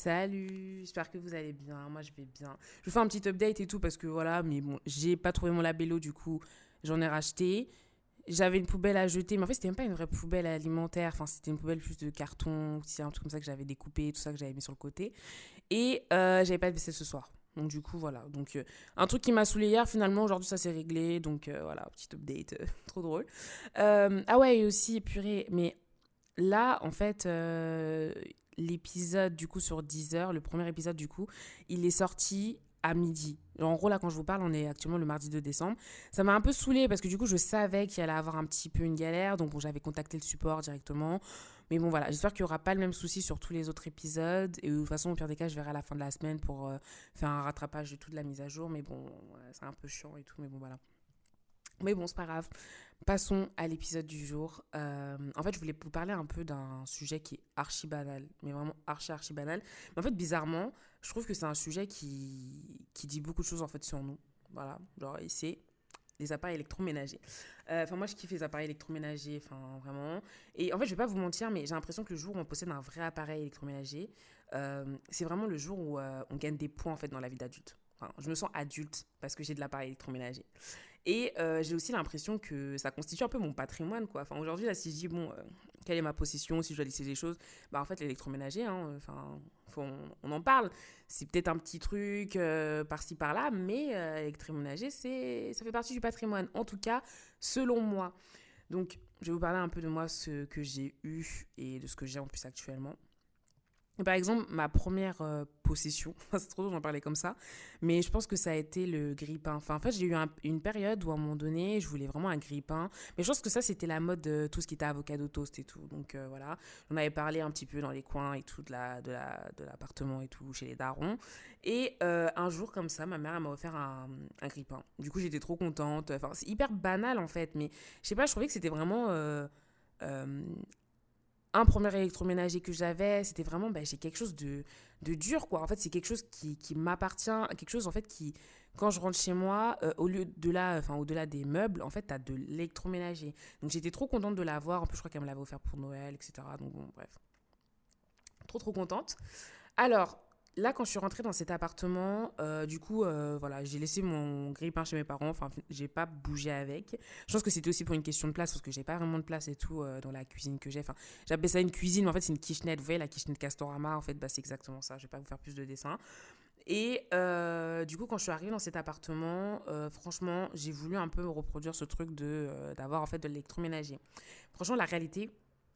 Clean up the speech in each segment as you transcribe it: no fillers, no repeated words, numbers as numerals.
Salut, j'espère que vous allez bien. Moi, je vais bien. Je vous fais un petit update et tout parce que voilà, mais bon, j'ai pas trouvé mon labello, du coup, j'en ai racheté. J'avais une poubelle à jeter, mais en fait, c'était même pas une vraie poubelle alimentaire. Enfin, c'était une poubelle plus de carton, c'est un truc comme ça que j'avais découpé, tout ça que j'avais mis sur le côté. Et j'avais pas de vaisselle ce soir. Donc, du coup, voilà. Donc, un truc qui m'a saoulé hier, finalement, aujourd'hui, ça s'est réglé. Donc, voilà, petit update, trop drôle. Ah ouais, et aussi, purée, mais là, en fait, l'épisode du coup sur Deezer, le premier épisode du coup, il est sorti à midi. En gros, là, quand je vous parle, on est actuellement le mardi 2 décembre. Ça m'a un peu saoulée parce que du coup, je savais qu'il allait avoir un petit peu une galère. Donc, bon, j'avais contacté le support directement. Mais bon, voilà, j'espère qu'il n'y aura pas le même souci sur tous les autres épisodes. Et de toute façon, au pire des cas, je verrai à la fin de la semaine pour faire un rattrapage de toute la mise à jour. Mais bon, c'est un peu chiant et tout. Mais bon, voilà. Mais bon, c'est pas grave. Passons à l'épisode du jour. En fait, je voulais vous parler un peu d'un sujet qui est archi banal, mais vraiment archi banal. Mais en fait, bizarrement, je trouve que c'est un sujet qui dit beaucoup de choses en fait sur nous. Voilà, genre, et c'est les appareils électroménagers. Enfin, moi, je kiffe les appareils électroménagers, enfin, vraiment. Et en fait, je vais pas vous mentir, mais j'ai l'impression que le jour où on possède un vrai appareil électroménager, c'est vraiment le jour où on gagne des points en fait dans la vie d'adulte. Enfin, je me sens adulte parce que j'ai de l'appareil électroménager. Et j'ai aussi l'impression que ça constitue un peu mon patrimoine, quoi. Enfin, aujourd'hui, là, si je dis, bon, quelle est ma possession, si je dois laisser des choses, bah, en fait, l'électroménager, hein, enfin, on en parle. C'est peut-être un petit truc par-ci, par-là, mais l'électroménager, ça fait partie du patrimoine. En tout cas, selon moi. Donc, je vais vous parler un peu de moi, ce que j'ai eu et de ce que j'ai en plus actuellement. Par exemple, ma première possession, c'est trop drôle d'en parler comme ça, mais je pense que ça a été le grille-pain. Enfin, en fait, j'ai eu une période où à un moment donné, je voulais vraiment un grille-pain, mais je pense que ça, c'était la mode de tout ce qui était avocado toast et tout. Donc voilà, on avait parlé un petit peu dans les coins et tout de l'appartement et tout, chez les darons. Et un jour, comme ça, ma mère elle m'a offert un grille-pain. Du coup, j'étais trop contente. Enfin, c'est hyper banal en fait, mais je sais pas, je trouvais que c'était vraiment euh, un premier électroménager que j'avais, c'était vraiment, j'ai quelque chose de dur, quoi. En fait, c'est quelque chose qui m'appartient, quelque chose, en fait, qui, quand je rentre chez moi, au lieu de là, enfin, au-delà des meubles, en fait, t'as de l'électroménager. Donc, j'étais trop contente de l'avoir. En plus, je crois qu'elle me l'avait offert pour Noël, etc. Donc, bon, bref. Trop contente. Alors, là, quand je suis rentrée dans cet appartement, du coup, voilà, j'ai laissé mon grille-pain chez mes parents. Enfin, j'ai pas bougé avec. Je pense que c'était aussi pour une question de place, parce que j'ai pas vraiment de place et tout dans la cuisine que j'ai. Enfin, j'appelle ça une cuisine, mais en fait, c'est une kitchenette. Vous voyez, la kitchenette Castorama, en fait, c'est exactement ça. Je vais pas vous faire plus de dessins. Et du coup, quand je suis arrivée dans cet appartement, franchement, j'ai voulu un peu reproduire ce truc d'avoir en fait de l'électroménager. Franchement, la réalité,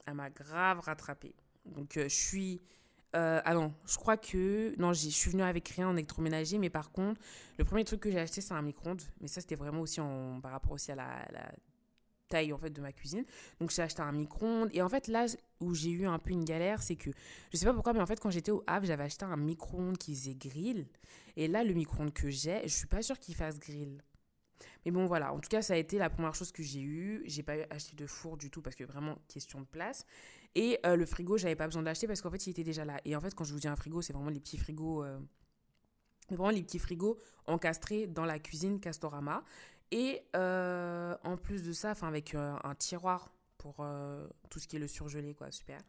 elle m'a grave rattrapée. Donc, je suis ah non, je crois que. Non, je suis venue avec rien en électroménager, mais par contre, le premier truc que j'ai acheté, c'est un micro-ondes. Mais ça, c'était vraiment aussi par rapport aussi à la taille en fait de ma cuisine. Donc j'ai acheté un micro-ondes. Et en fait, là où j'ai eu un peu une galère, c'est que je sais pas pourquoi, mais en fait, quand j'étais au Havre, j'avais acheté un micro-ondes qui faisait grill. Et là, le micro-ondes que j'ai, je suis pas sûre qu'il fasse grill. Mais bon, voilà. En tout cas, ça a été la première chose que j'ai eue. J'ai pas acheté de four du tout parce que vraiment, question de place. Et le frigo, j'avais pas besoin de l'acheter parce qu'en fait, il était déjà là. Et en fait, quand je vous dis un frigo, c'est vraiment les petits frigos. Vraiment les petits frigos encastrés dans la cuisine Castorama. Et en plus de ça, avec un tiroir pour tout ce qui est le surgelé, quoi. Super.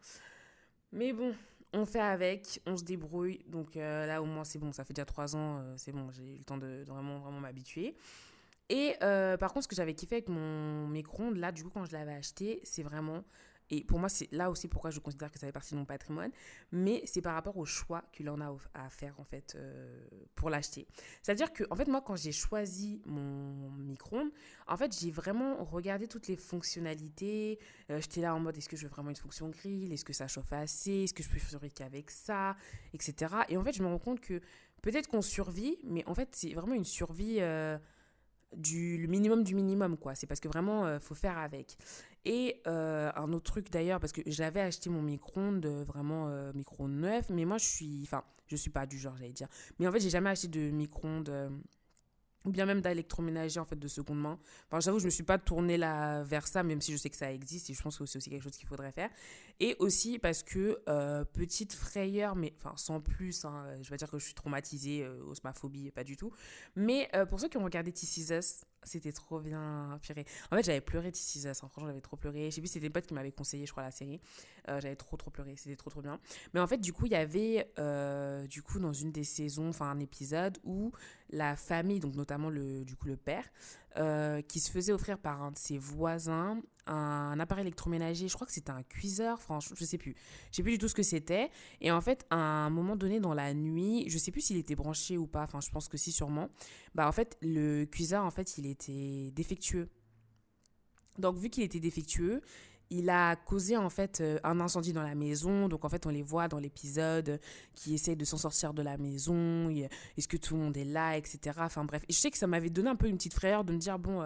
Mais bon, on fait avec, on se débrouille. Donc là, au moins, c'est bon. Ça fait déjà 3 ans. C'est bon, j'ai eu le temps de vraiment m'habituer. Et par contre, ce que j'avais kiffé avec mon micro-ondes, là, du coup, quand je l'avais acheté, c'est vraiment. Et pour moi, c'est là aussi pourquoi je considère que ça fait partie de mon patrimoine. Mais c'est par rapport au choix qu'il en a à faire, en fait, pour l'acheter. C'est-à-dire que, en fait, moi, quand j'ai choisi mon micro-ondes, en fait, j'ai vraiment regardé toutes les fonctionnalités. J'étais là en mode, est-ce que je veux vraiment une fonction grill? Est-ce que ça chauffe assez? Est-ce que je peux fabriquer avec ça? Etc. Et en fait, je me rends compte que peut-être qu'on survit, mais en fait, c'est vraiment une survie. Le minimum du minimum, quoi. C'est parce que vraiment, faut faire avec. Et un autre truc d'ailleurs, parce que j'avais acheté mon micro-ondes, vraiment micro-ondes neuf, mais moi je suis pas du genre, j'allais dire. Mais en fait, j'ai jamais acheté de micro-ondes ou bien même d'électroménager en fait de seconde main. Enfin, j'avoue, je me suis pas tournée là vers ça, même si je sais que ça existe et je pense que c'est aussi quelque chose qu'il faudrait faire. Et aussi parce que petite frayeur, mais enfin sans plus, hein, je vais dire que je suis traumatisée, osmaphobie, pas du tout. Mais pour ceux qui ont regardé This Is Us, C'était trop bien, purée. En fait, j'avais pleuré This Is Us, hein. Franchement, j'avais trop pleuré. Je sais plus, c'était des potes qui m'avaient conseillé, je crois, la série. J'avais trop, trop pleuré. C'était trop, trop bien. Mais en fait, du coup, il y avait, du coup, dans une des saisons, enfin, un épisode où la famille, donc notamment du coup, le père, qui se faisait offrir par un de ses voisins un appareil électroménager. Je crois que c'était un cuiseur, franchement, je sais plus. Je sais plus du tout ce que c'était. Et en fait, à un moment donné dans la nuit, je sais plus s'il était branché ou pas. Enfin, je pense que si, sûrement. Bah, en fait, le cuiseur, en fait, il était défectueux. Donc, vu qu'il était défectueux, il a causé en fait un incendie dans la maison. Donc en fait, on les voit dans l'épisode qui essayent de s'en sortir de la maison. Est-ce que tout le monde est là, etc. Enfin bref. Et je sais que ça m'avait donné un peu une petite frayeur de me dire bon,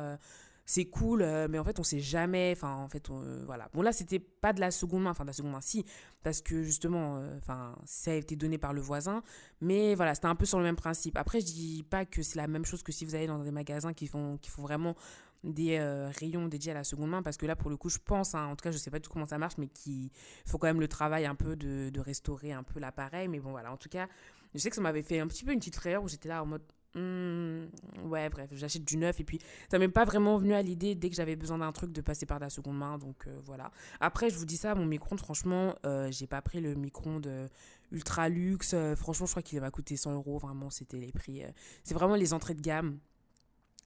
c'est cool, mais en fait, on sait jamais. Enfin, en fait, voilà. Bon là, c'était pas de la seconde main. Enfin, de la seconde main, si, parce que justement, enfin, ça a été donné par le voisin. Mais voilà, c'était un peu sur le même principe. Après, je dis pas que c'est la même chose que si vous allez dans des magasins qui font vraiment des rayons dédiés à la seconde main, parce que là pour le coup je pense, hein, en tout cas je sais pas du tout comment ça marche, mais qu'il faut quand même le travail un peu de restaurer un peu l'appareil. Mais bon voilà, en tout cas je sais que ça m'avait fait un petit peu une petite frayeur où j'étais là en mode ouais bref, j'achète du neuf. Et puis ça m'est pas vraiment venu à l'idée dès que j'avais besoin d'un truc de passer par la seconde main. Donc voilà, après je vous dis ça, mon micro-ondes franchement, j'ai pas pris le micro-ondes ultra luxe. Franchement je crois qu'il m'a coûté 100 euros, vraiment c'était les prix, c'est vraiment les entrées de gamme.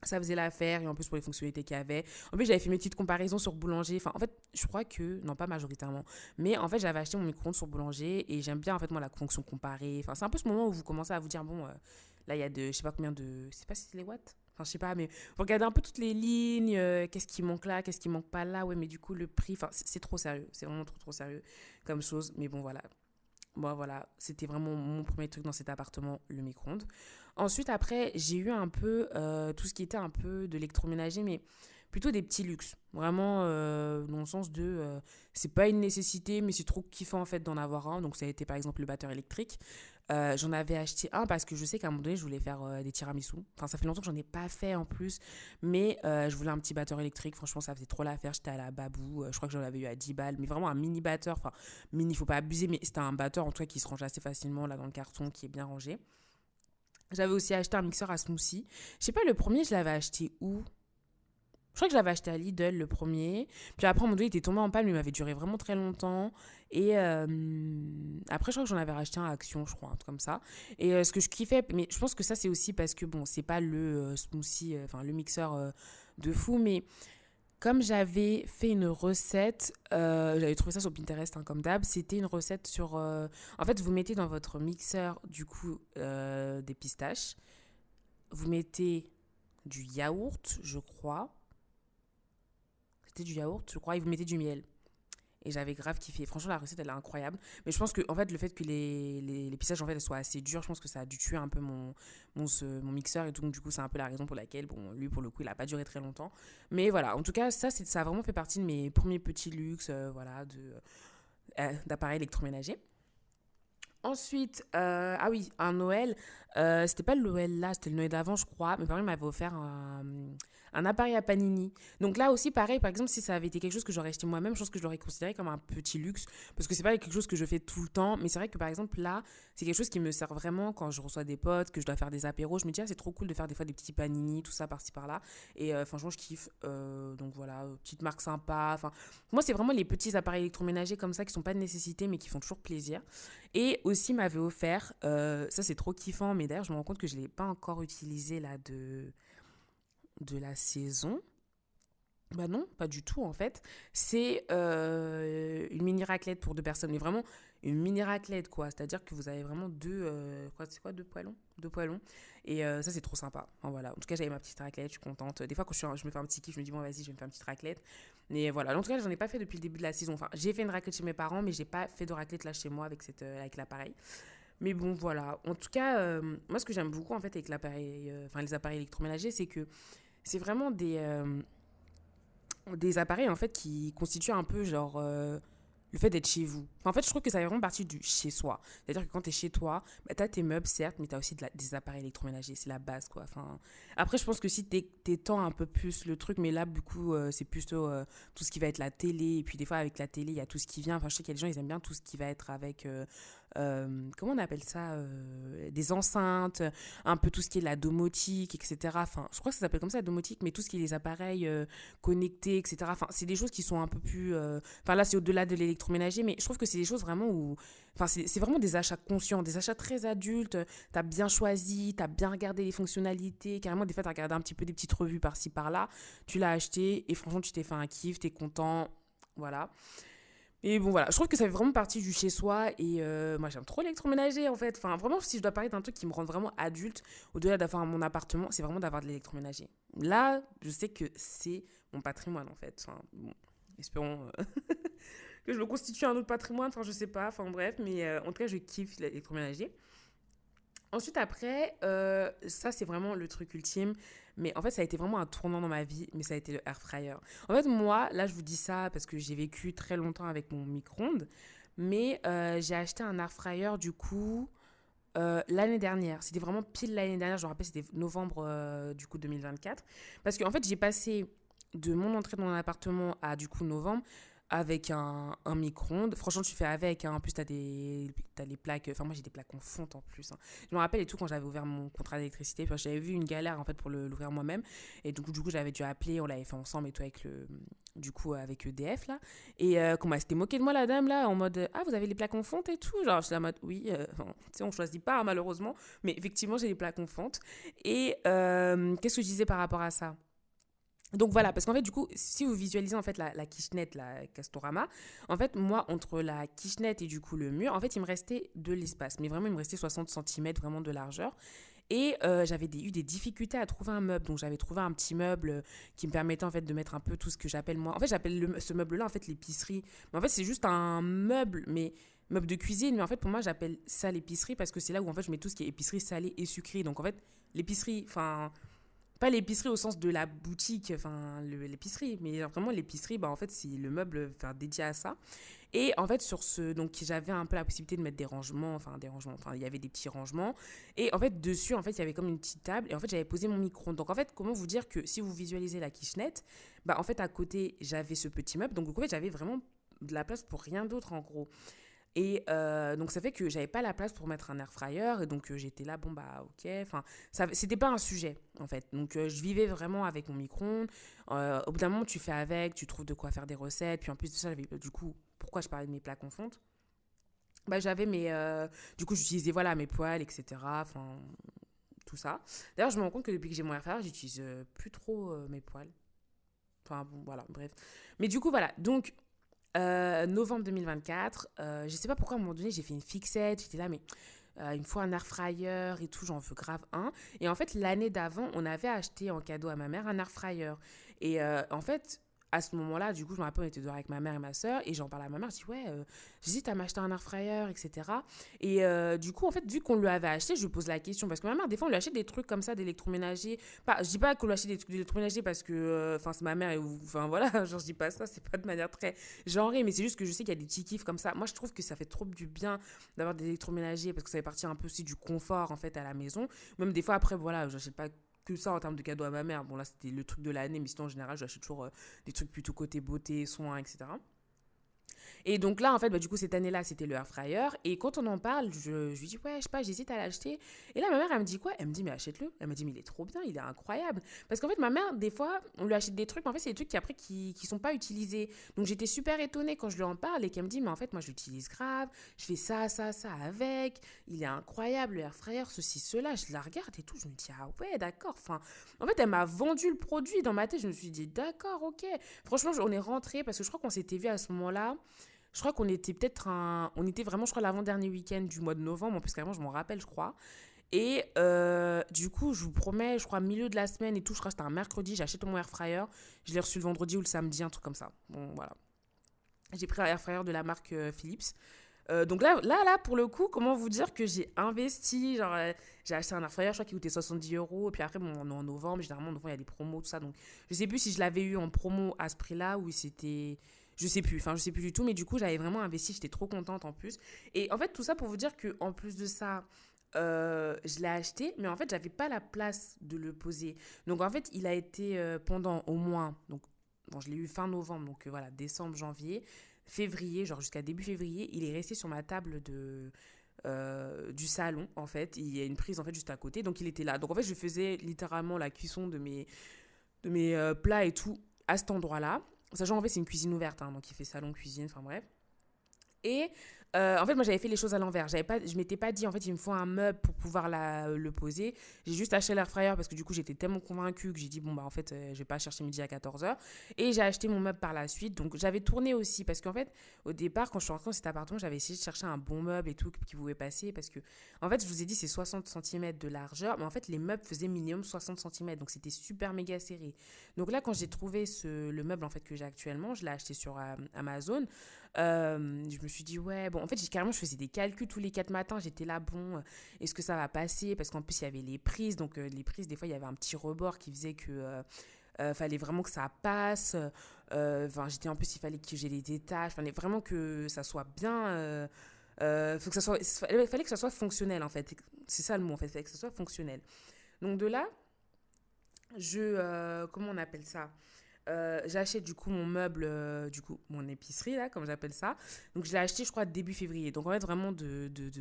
Ça faisait l'affaire, et en plus pour les fonctionnalités qu'il y avait. En plus, j'avais fait mes petites comparaisons sur Boulanger. Enfin, en fait, je crois que, non pas majoritairement, mais en fait, j'avais acheté mon micro-ondes sur Boulanger et j'aime bien en fait moi la fonction comparée. Enfin, c'est un peu ce moment où vous commencez à vous dire bon, là il y a je sais pas combien de, je sais pas si c'est les watts. Enfin, je sais pas, mais vous regardez un peu toutes les lignes, qu'est-ce qui manque là, qu'est-ce qui manque pas là. Ouais, mais du coup, le prix, enfin, c'est trop sérieux. C'est vraiment trop, trop sérieux comme chose. Mais bon, voilà. Bon, voilà, c'était vraiment mon premier truc dans cet appartement, le micro-ondes. Ensuite, après, j'ai eu un peu tout ce qui était un peu de l'électroménager, mais plutôt des petits luxes. Vraiment, dans le sens de, c'est pas une nécessité, mais c'est trop kiffant en fait d'en avoir un. Donc, ça a été par exemple le batteur électrique. J'en avais acheté un parce que je sais qu'à un moment donné, je voulais faire des tiramisu. Enfin, ça fait longtemps que j'en ai pas fait en plus, mais je voulais un petit batteur électrique. Franchement, ça faisait trop l'affaire. J'étais à la Babou, je crois que j'en avais eu à 10 balles, mais vraiment un mini batteur. Enfin, mini, faut pas abuser, mais c'était un batteur en tout cas qui se range assez facilement là dans le carton, qui est bien rangé. J'avais aussi acheté un mixeur à smoothie. Je sais pas, le premier, je l'avais acheté où? Je crois que je l'avais acheté à Lidl le premier. Puis après, à un moment donné, il était tombé en panne, mais il m'avait duré vraiment très longtemps. Et après, je crois que j'en avais racheté un à Action, je crois, un truc comme ça. Et ce que je kiffais, mais je pense que ça, c'est aussi parce que, bon, c'est pas le smoothie, enfin, le mixeur de fou, mais comme j'avais fait une recette, j'avais trouvé ça sur Pinterest, hein, comme d'hab. C'était une recette sur. En fait, vous mettez dans votre mixeur, du coup, des pistaches. Vous mettez du yaourt, je crois. C'était du yaourt, je crois, et vous mettez du miel. Et j'avais grave kiffé. Franchement, la recette, elle est incroyable. Mais je pense que, en fait, le fait que les pistaches, en fait, elles soient assez dures, je pense que ça a dû tuer un peu mon mixeur et tout. Donc, du coup, c'est un peu la raison pour laquelle, bon, lui, pour le coup, il a pas duré très longtemps. Mais voilà, en tout cas, ça a vraiment fait partie de mes premiers petits luxes, voilà, d'appareils électroménagers. Ensuite, ah oui, un Noël. C'était pas le Noël là, c'était le Noël d'avant, je crois. Mes parents m'avaient offert un appareil à panini. Donc là aussi, pareil, par exemple, si ça avait été quelque chose que j'aurais acheté moi-même, je pense que je l'aurais considéré comme un petit luxe. Parce que c'est pas quelque chose que je fais tout le temps. Mais c'est vrai que par exemple, là, c'est quelque chose qui me sert vraiment quand je reçois des potes, que je dois faire des apéros. Je me dis, ah, c'est trop cool de faire des fois des petits panini, tout ça par-ci par-là. Et franchement, je kiffe. Donc voilà, petite marque sympa. Enfin, moi, c'est vraiment les petits appareils électroménagers comme ça qui sont pas de nécessité, mais qui font toujours plaisir. Et aussi m'avait offert, ça c'est trop kiffant, mais d'ailleurs je me rends compte que je ne l'ai pas encore utilisé là de la saison. Bah non, pas du tout en fait. C'est une mini raclette pour deux personnes, mais vraiment une mini raclette quoi. C'est-à-dire que vous avez vraiment c'est quoi, deux poêlons? Deux poêlons. Et ça c'est trop sympa. Enfin, voilà. En tout cas j'avais ma petite raclette, je suis contente. Des fois quand je me fais un petit kiff, je me dis bon vas-y je vais me faire une petite raclette. Mais voilà, en tout cas j'en ai pas fait depuis le début de la saison. Enfin j'ai fait une raclette chez mes parents, mais j'ai pas fait de raclette là chez moi avec l'appareil. Mais bon voilà. En tout cas, moi ce que j'aime beaucoup en fait avec l'appareil, les appareils électroménagers, c'est que c'est vraiment des appareils en fait qui constituent un peu genre le fait d'être chez vous. Enfin, en fait, je trouve que ça fait vraiment partie du chez soi. C'est-à-dire que quand tu es chez toi, bah, tu as tes meubles, certes, mais tu as aussi des appareils électroménagers. C'est la base, quoi. Enfin, après, je pense que si t'étends un peu plus le truc, mais là, du coup, c'est plutôt tout ce qui va être la télé. Et puis, des fois, avec la télé, il y a tout ce qui vient. Enfin, je sais qu'il y a des gens, ils aiment bien tout ce qui va être avec comment on appelle ça, des enceintes, un peu tout ce qui est la domotique, etc. Enfin, je crois que ça s'appelle comme ça, la domotique, mais tout ce qui est les appareils connectés, etc. Enfin, c'est des choses qui sont un peu plus... Enfin, là, c'est au-delà de l'électroménager, mais je trouve que c'est des choses vraiment où... Enfin, c'est vraiment des achats conscients, des achats très adultes. T'as bien choisi, t'as bien regardé les fonctionnalités. Carrément, des fois, t'as regardé un petit peu des petites revues par-ci, par-là. Tu l'as acheté et franchement, tu t'es fait un kiff, t'es content. Voilà. Et bon, voilà, je trouve que ça fait vraiment partie du chez-soi. Et moi, j'aime trop l'électroménager, en fait. Enfin, vraiment, si je dois parler d'un truc qui me rend vraiment adulte, au-delà d'avoir mon appartement, c'est vraiment d'avoir de l'électroménager. Là, je sais que c'est mon patrimoine, en fait. Enfin, bon, espérons que je me constitue un autre patrimoine. Enfin, je sais pas. Enfin, bref. Mais en tout cas, je kiffe l'électroménager. Ensuite, après, ça, c'est vraiment le truc ultime. Mais en fait, ça a été vraiment un tournant dans ma vie, mais ça a été le air fryer. En fait, moi, là, je vous dis ça parce que j'ai vécu très longtemps avec mon micro-ondes. Mais j'ai acheté un air fryer, du coup, l'année dernière. C'était vraiment pile l'année dernière. Je me rappelle, c'était novembre, du coup, 2024. Parce qu'en fait, j'ai passé de mon entrée dans mon appartement à, du coup, novembre avec un micro-ondes. Franchement, tu fais avec. Hein. En plus, t'as les plaques. Enfin, moi, j'ai des plaques en fonte en plus. Hein. Je me rappelle et tout quand j'avais ouvert mon contrat d'électricité. Enfin, j'avais vu une galère en fait pour l'ouvrir moi-même. Et du coup, j'avais dû appeler. On l'avait fait ensemble et tout avec du coup, avec EDF là. Et comment elle s'était moquée de moi, la dame là, en mode ah, vous avez les plaques en fonte et tout. Genre, je suis en mode oui. Tu sais, on choisit pas hein, malheureusement. Mais effectivement, j'ai les plaques en fonte. Et qu'est-ce que je disais par rapport à ça? Donc voilà, parce qu'en fait, du coup, si vous visualisez en fait la kitchenette, la Castorama, en fait, moi, entre la kitchenette et du coup le mur, en fait, il me restait de l'espace. Mais vraiment, il me restait 60 centimètres vraiment de largeur. Et j'avais eu des difficultés à trouver un meuble. Donc j'avais trouvé un petit meuble qui me permettait en fait de mettre un peu tout ce que j'appelle moi. En fait, j'appelle ce meuble-là en fait l'épicerie. Mais en fait, c'est juste un meuble, mais meuble de cuisine. Mais en fait, pour moi, j'appelle ça l'épicerie parce que c'est là où en fait je mets tout ce qui est épicerie salée et sucrée. Donc en fait, l'épicerie, enfin pas l'épicerie au sens de la boutique, enfin l'épicerie, mais vraiment l'épicerie, bah en fait c'est le meuble enfin, dédié à ça. Et en fait sur ce, donc j'avais un peu la possibilité de mettre des rangements, enfin il y avait des petits rangements. Et en fait dessus en fait il y avait comme une petite table et en fait j'avais posé mon micro. Donc en fait comment vous dire que si vous visualisez la kitchenette, bah en fait à côté j'avais ce petit meuble, donc en fait j'avais vraiment de la place pour rien d'autre en gros. Et donc ça fait que j'avais pas la place pour mettre un air fryer et donc j'étais là bon bah ok enfin ça c'était pas un sujet en fait donc je vivais vraiment avec mon micro-ondes. Au bout d'un moment tu fais avec, tu trouves de quoi faire des recettes, puis en plus de ça j'avais du coup pourquoi je parlais de mes plaques en fonte, bah j'avais mes du coup j'utilisais voilà mes poêles etc enfin tout ça. D'ailleurs je me rends compte que depuis que j'ai mon air fryer j'utilise plus trop mes poêles, enfin bon voilà bref, mais du coup voilà donc novembre 2024, je sais pas pourquoi à un moment donné j'ai fait une fixette, j'étais là mais il me faut un air fryer et tout, j'en veux grave un. Et en fait l'année d'avant on avait acheté en cadeau à ma mère un air fryer. Et en fait à ce moment-là, du coup, je me rappelle, on était dehors avec ma mère et ma soeur, et j'en parlais à ma mère, je dis, ouais, j'hésite à m'acheter un air fryer, etc. Et du coup, en fait, vu qu'on lui avait acheté, je lui pose la question, parce que ma mère, des fois, on lui achète des trucs comme ça, d'électroménager. Pas, je dis pas qu'on lui achète des trucs d'électroménager parce que, enfin, c'est ma mère, enfin, voilà, genre, je dis pas ça, c'est pas de manière très genrée, mais c'est juste que je sais qu'il y a des petits kiffs comme ça. Moi, je trouve que ça fait trop du bien d'avoir des électroménagers, parce que ça fait partie un peu aussi du confort, en fait, à la maison. Même des fois, après, voilà, je sais pas que ça en termes de cadeaux à ma mère. Bon, là, c'était le truc de l'année, mais sinon, en général, j'achète toujours des trucs plutôt côté beauté, soins, etc. Et donc là, en fait, bah, du coup, cette année-là, c'était le air fryer. Et quand on en parle, je lui dis, ouais, je sais pas, j'hésite à l'acheter. Et là, ma mère, elle me dit quoi? Elle me dit, mais achète-le. Elle me dit, mais il est trop bien, il est incroyable. Parce qu'en fait, ma mère, des fois, on lui achète des trucs, mais en fait, c'est des trucs qui, après, qui sont pas utilisés. Donc, j'étais super étonnée quand je lui en parle et qu'elle me dit, mais en fait, moi, je l'utilise grave. Je fais ça avec. Il est incroyable, le air fryer, ceci, cela. Je la regarde et tout. Je me dis, ah ouais, d'accord. Enfin, en fait, elle m'a vendu le produit dans ma tête. Je me suis dit, d'accord, ok. Franchement, on est rentré parce que je crois qu'on s'était vu à ce moment-là. Je crois qu'on était peut-être on était vraiment, je crois, l'avant-dernier week-end du mois de novembre. En plus, carrément, je m'en rappelle, je crois. Et du coup, je vous promets, je crois, milieu de la semaine et tout, je crois que c'était un mercredi, j'ai acheté mon air fryer. Je l'ai reçu le vendredi ou le samedi, un truc comme ça. Bon, voilà. J'ai pris un air fryer de la marque Philips. Donc là, pour le coup, comment vous dire que j'ai investi, genre, j'ai acheté un air fryer, je crois qu'il coûtait 70 euros, et puis après, bon, on est en novembre, généralement, en novembre, il y a des promos, tout ça, donc je sais plus si je l'avais eu en promo à ce prix-là, ou si c'était, je sais plus du tout, mais du coup, j'avais vraiment investi, j'étais trop contente en plus, et en fait, tout ça pour vous dire que en plus de ça, je l'ai acheté, mais en fait, j'avais pas la place de le poser, donc en fait, il a été pendant au moins, donc, bon, je l'ai eu fin novembre, donc voilà, décembre, janvier, février, genre jusqu'à début février, il est resté sur ma table du salon, en fait. Il y a une prise, en fait, juste à côté. Donc, il était là. Donc, en fait, je faisais littéralement la cuisson de mes plats et tout à cet endroit-là. Sachant, en fait, c'est une cuisine ouverte, hein, donc il fait salon, cuisine, enfin bref. Et en fait, moi, j'avais fait les choses à l'envers. Je m'étais pas dit, en fait, il me faut un meuble pour pouvoir le poser. J'ai juste acheté l'air fryer parce que du coup, j'étais tellement convaincue que j'ai dit, bon, bah, en fait, je vais pas chercher midi à 14h. Et j'ai acheté mon meuble par la suite. Donc, j'avais tourné aussi parce qu'en fait, au départ, quand je suis rentrée dans cet appartement, j'avais essayé de chercher un bon meuble et tout qui pouvait passer parce que, en fait, je vous ai dit, c'est 60 centimètres de largeur. Mais en fait, les meubles faisaient minimum 60 centimètres. Donc, c'était super méga serré. Donc, là, quand j'ai trouvé le meuble, en fait, que j'ai actuellement, je l'ai acheté sur Amazon. Je me suis dit, ouais, bon, en fait, carrément, je faisais des calculs tous les 4 matins. J'étais là, bon, est-ce que ça va passer? Parce qu'en plus, il y avait les prises. Donc, les prises, des fois, il y avait un petit rebord qui faisait que fallait vraiment que ça passe. Enfin, en plus, il fallait que j'ai les étages. Fallait vraiment que ça soit bien. Fallait que ça soit fonctionnel, en fait. C'est ça le mot, en fait. Fallait que ça soit fonctionnel. Donc, de là, comment on appelle ça? J'achète du coup mon meuble, du coup mon épicerie là, comme j'appelle ça. Donc je l'ai acheté, je crois, début février. Donc en fait vraiment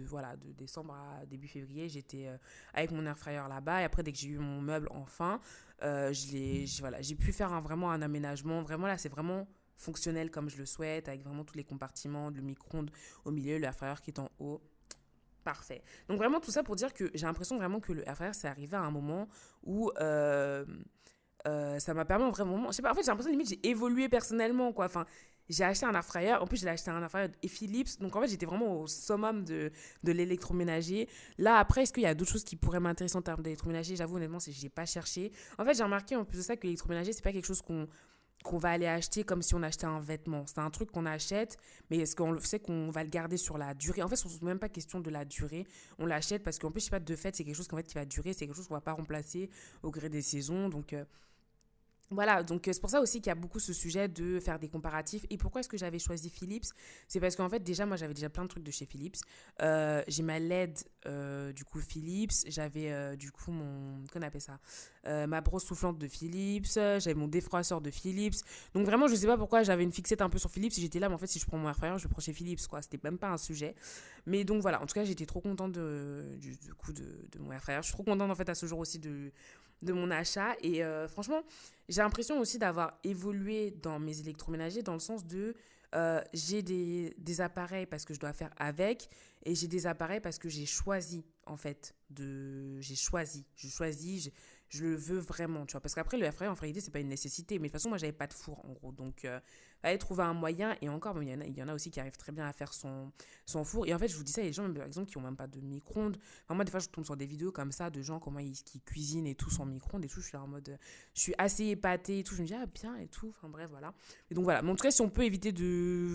voilà, de décembre à début février, j'étais avec mon air fryer là-bas. Et après dès que j'ai eu mon meuble enfin, voilà, j'ai pu faire vraiment un aménagement. Vraiment là, c'est vraiment fonctionnel comme je le souhaite, avec vraiment tous les compartiments, le micro-ondes au milieu, le air fryer qui est en haut. Parfait. Donc vraiment tout ça pour dire que j'ai l'impression vraiment que le air fryer c'est arrivé à un moment où ça m'a permis vraiment, je sais pas, en fait j'ai l'impression limite j'ai évolué personnellement quoi. Enfin, j'ai acheté un air fryer, en plus je l'ai acheté un air fryer et Philips, donc en fait j'étais vraiment au summum de l'électroménager. Là après, est-ce qu'il y a d'autres choses qui pourraient m'intéresser en termes d'électroménager? J'avoue honnêtement, j'ai pas cherché. En fait j'ai remarqué en plus de ça que l'électroménager c'est pas quelque chose qu'on va aller acheter comme si on achetait un vêtement. C'est un truc qu'on achète, mais est-ce qu'on sait qu'on va le garder sur la durée? En fait, ce n'est même pas question de la durée. On l'achète parce qu'en plus, je sais pas, de fait, c'est quelque chose qu'en fait, qui va durer, c'est quelque chose qu'on va pas remplacer au gré des saisons. Donc, voilà, donc c'est pour ça aussi qu'il y a beaucoup ce sujet de faire des comparatifs. Et pourquoi est-ce que j'avais choisi Philips? C'est parce qu'en fait, déjà, moi, j'avais déjà plein de trucs de chez Philips. J'ai ma LED, du coup, Philips. J'avais, du coup, qu'on appelle ça? Ma brosse soufflante de Philips. J'avais mon défroisseur de Philips. Donc vraiment, je sais pas pourquoi j'avais une fixette un peu sur Philips. Et j'étais là, mais en fait, si je prends mon air fryer, je le prends chez Philips, quoi. C'était même pas un sujet. Mais donc voilà, en tout cas, j'étais trop contente du coup de mon air fryer. Je suis trop contente, en fait, à ce jour aussi de mon achat. Et franchement, j'ai l'impression aussi d'avoir évolué dans mes électroménagers dans le sens de j'ai des appareils parce que je dois faire avec et j'ai des appareils parce que j'ai choisi en fait je le veux vraiment, tu vois, parce qu'après le air fryer en réalité c'est pas une nécessité, mais de toute façon moi j'avais pas de four en gros, donc fallait trouver un moyen. Et encore il y en a aussi qui arrivent très bien à faire son four. Et en fait je vous dis ça, il y a des gens par exemple qui ont même pas de micro-ondes. Enfin, moi des fois je tombe sur des vidéos comme ça de gens comment qui cuisinent et tout sans micro-ondes et tout, je suis là en mode je suis assez épatée et tout, je me dis ah bien et tout, enfin bref voilà. Et donc voilà, mais en tout cas si on peut éviter de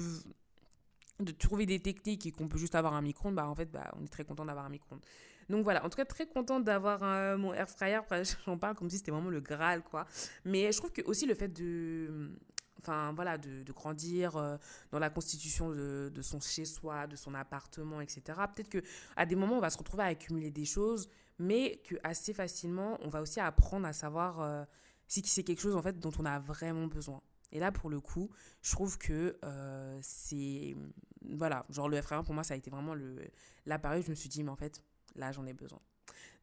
trouver des techniques et qu'on peut juste avoir un micro-ondes, bah en fait bah, on est très content d'avoir un micro-ondes. Donc voilà, en tout cas très contente d'avoir mon air fryer. J'en parle comme si c'était vraiment le Graal quoi. Mais je trouve que aussi le fait enfin voilà, de grandir dans la constitution de son chez-soi, de son appartement, etc. Peut-être que à des moments on va se retrouver à accumuler des choses, mais que assez facilement on va aussi apprendre à savoir si c'est quelque chose en fait dont on a vraiment besoin. Et là, pour le coup, je trouve que c'est... Voilà, genre le F1, pour moi, ça a été vraiment l'appareil où je me suis dit, mais en fait, là, j'en ai besoin.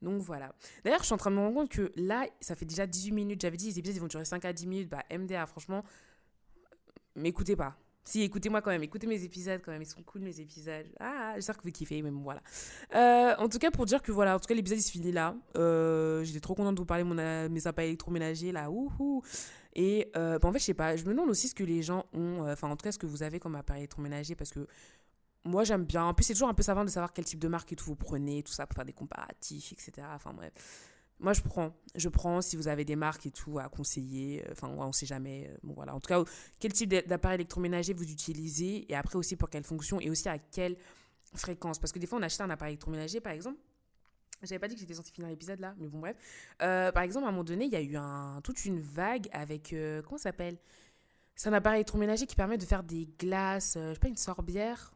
Donc voilà. D'ailleurs, je suis en train de me rendre compte que là, ça fait déjà 18 minutes. J'avais dit, les épisodes, ils vont durer 5 à 10 minutes. Bah, MDA, franchement, m'écoutez pas. Si, écoutez-moi quand même. Écoutez mes épisodes quand même. Ils sont cool, mes épisodes. Ah, j'espère que vous kiffez, mais bon, voilà. En tout cas, pour dire que voilà, en tout cas, l'épisode, il se finit là. J'étais trop contente de vous parler de mes appareils électroménagers, là. Ouhou. Et bah, en fait, je sais pas, je me demande aussi ce que les gens ont, enfin, en tout cas, ce que vous avez comme appareil électroménager, parce que moi, j'aime bien. En plus, c'est toujours un peu savant de savoir quel type de marque et tout vous prenez, tout ça, pour faire des comparatifs, etc. Enfin, bref. Moi, je prends si vous avez des marques et tout à conseiller. Enfin, ouais, on sait jamais. Bon, voilà. En tout cas, quel type d'appareil électroménager vous utilisez et après aussi pour quelle fonction et aussi à quelle fréquence. Parce que des fois, on achète un appareil électroménager, par exemple. J'avais pas dit que j'étais censée finir l'épisode là, mais bon, bref. Par exemple, à un moment donné, il y a eu toute une vague avec. Comment ça s'appelle? C'est un appareil électroménager qui permet de faire des glaces. Je sais pas, une sorbière?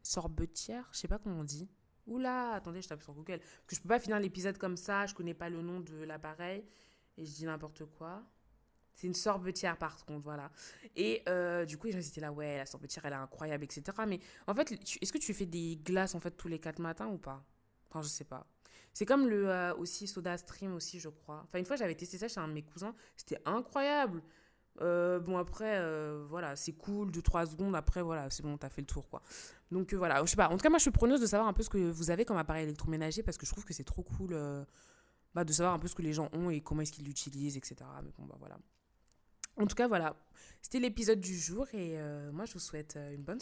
Sorbetière? Je sais pas comment on dit. Oula, attendez, je tape sur Google. Parce que je peux pas finir l'épisode comme ça, je connais pas le nom de l'appareil et je dis n'importe quoi. C'est une sorbetière par contre, voilà. Et du coup, j'étais là, ouais, la sorbetière, elle est incroyable, etc. Mais en fait, est-ce que tu fais des glaces en fait tous les 4 matins ou pas? Enfin, je sais pas. C'est comme le aussi Soda Stream aussi, je crois. Enfin, une fois, j'avais testé ça chez un de mes cousins. C'était incroyable. Bon, après, voilà, c'est cool, 2 3 secondes. Après, voilà, c'est bon, t'as fait le tour, quoi. Donc, voilà, je sais pas. En tout cas, moi, je suis preneuse de savoir un peu ce que vous avez comme appareil électroménager parce que je trouve que c'est trop cool bah, de savoir un peu ce que les gens ont et comment est-ce qu'ils l'utilisent, etc. Mais bon, bah voilà. En tout cas, voilà. C'était l'épisode du jour et moi, je vous souhaite une bonne